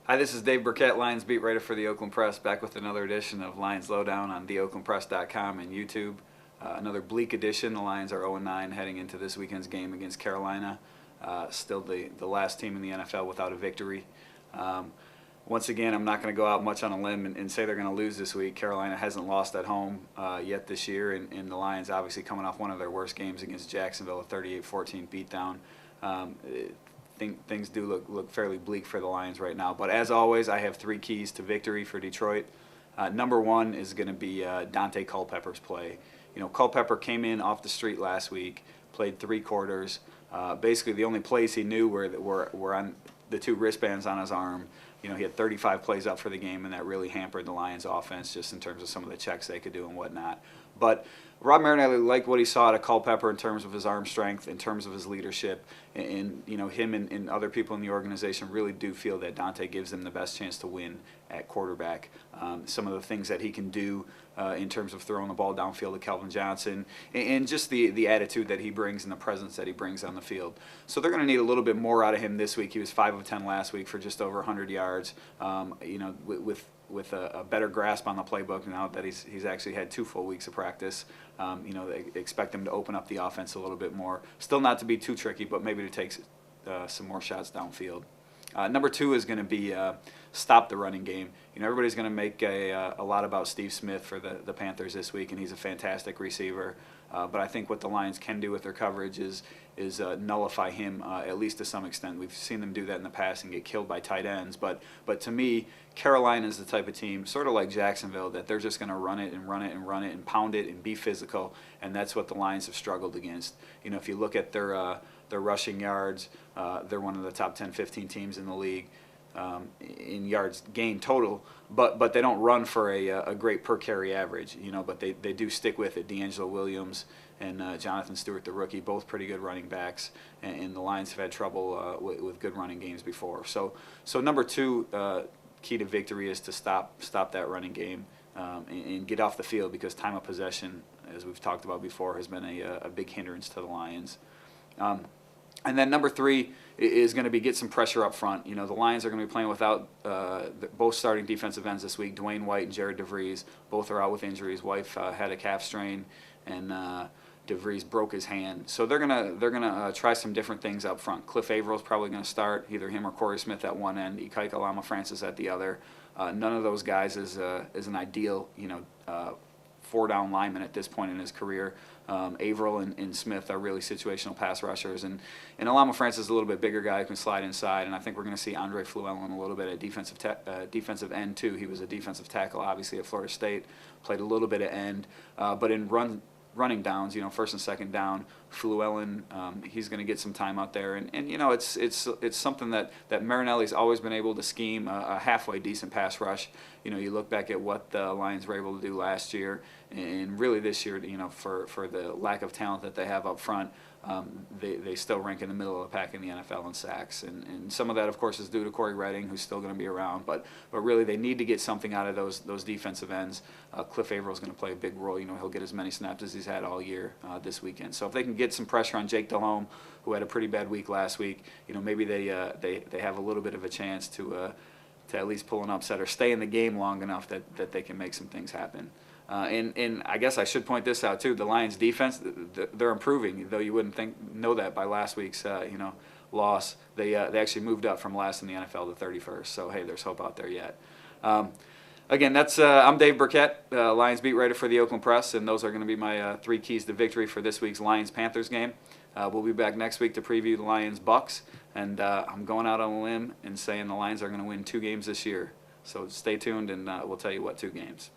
Hi, this is Dave Birkett, Lions beat writer for the Oakland Press, back with another edition of Lions Lowdown on theoaklandpress.com and YouTube. Another bleak edition. The Lions are 0-9 heading into this weekend's game against Carolina. Still the last team in the NFL without a victory. Once again, I'm not going to go out much on a limb and say they're going to lose this week. Carolina hasn't lost at home yet this year, and the Lions obviously coming off one of their worst games against Jacksonville, a 38-14 beatdown. Things do look fairly bleak for the Lions right now. But as always, I have three keys to victory for Detroit. Number one is going to be Daunte Culpepper's play. You know, Culpepper came in off the street last week, played 3 quarters. Basically, the only plays he knew were on the 2 wristbands on his arm. You know, he had 35 plays up for the game, and that really hampered the Lions' offense just in terms of some of the checks they could do and whatnot. But Rob Marinelli liked what he saw out of Culpepper in terms of his arm strength, in terms of his leadership, and you know, him and other people in the organization really do feel that Daunte gives them the best chance to win at quarterback. Some of the things that he can do in terms of throwing the ball downfield to Calvin Johnson, and just the attitude that he brings and the presence that he brings on the field. So they're going to need a little bit more out of him this week. He was 5 of 10 last week for just over 100 yards. You know, with a better grasp on the playbook now that he's actually had 2 full weeks of practice. You know, they expect him to open up the offense a little bit more. Still not to be too tricky, but maybe to take some more shots downfield. Number 2 is going to be stop the running game. You know, everybody's going to make a lot about Steve Smith for the Panthers this week, and he's a fantastic receiver. But I think what the Lions can do with their coverage is nullify him at least to some extent. We've seen them do that in the past and get killed by tight ends. But to me, Carolina is the type of team, sort of like Jacksonville, that they're just going to run it and run it and run it and pound it and be physical. And that's what the Lions have struggled against. You know, if you look at their rushing yards, they're one of the top 10, 15 teams in the league in yards gained total, but they don't run for a great per carry average, you know, but they do stick with it. D'Angelo Williams and Jonathan Stewart, the rookie, both pretty good running backs, and the Lions have had trouble with good running games before. So number 2 key to victory is to stop that running game and get off the field, because time of possession, as we've talked about before, has been a big hindrance to the Lions. And then number 3 is going to be get some pressure up front. You know, the Lions are going to be playing without both starting defensive ends this week, Dwayne White and Jared DeVries. Both are out with injuries. White had a calf strain, and DeVries broke his hand. So they're gonna try some different things up front. Cliff Avrill's probably going to start, either him or Corey Smith at one end, Ikaika Lama-Francis at the other. None of those guys is an ideal, you know, 4-down lineman at this point in his career. Averill and Smith are really situational pass rushers, and Lama-Francis is a little bit bigger guy who can slide inside, and I think we're going to see Andre Fluellen a little bit at defensive end too. He was a defensive tackle, obviously, at Florida State, played a little bit of end, but in running downs, you know, first and second down, Fluellen, he's going to get some time out there, and you know, it's something that Marinelli's always been able to scheme a halfway decent pass rush. You know, you look back at what the Lions were able to do last year, and really this year, you know, for the lack of talent that they have up front, they still rank in the middle of the pack in the NFL in sacks, and some of that, of course, is due to Corey Redding, who's still going to be around, but really they need to get something out of those defensive ends. Cliff Averill is going to play a big role. You know, he'll get as many snaps as he's had all year this weekend. So if they can get some pressure on Jake Delhomme, who had a pretty bad week last week, you know, maybe they have a little bit of a chance to at least pull an upset or stay in the game long enough that they can make some things happen. And I guess I should point this out too. The Lions' defense, they're improving, though you wouldn't know that by last week's loss. They actually moved up from last in the NFL to 31st. So hey, there's hope out there yet. Again, I'm Dave Birkett, Lions beat writer for the Oakland Press, and those are going to be my 3 keys to victory for this week's Lions-Panthers game. We'll be back next week to preview the Lions-Bucks, and I'm going out on a limb and saying the Lions are going to win 2 games this year. So stay tuned, and we'll tell you what 2 games.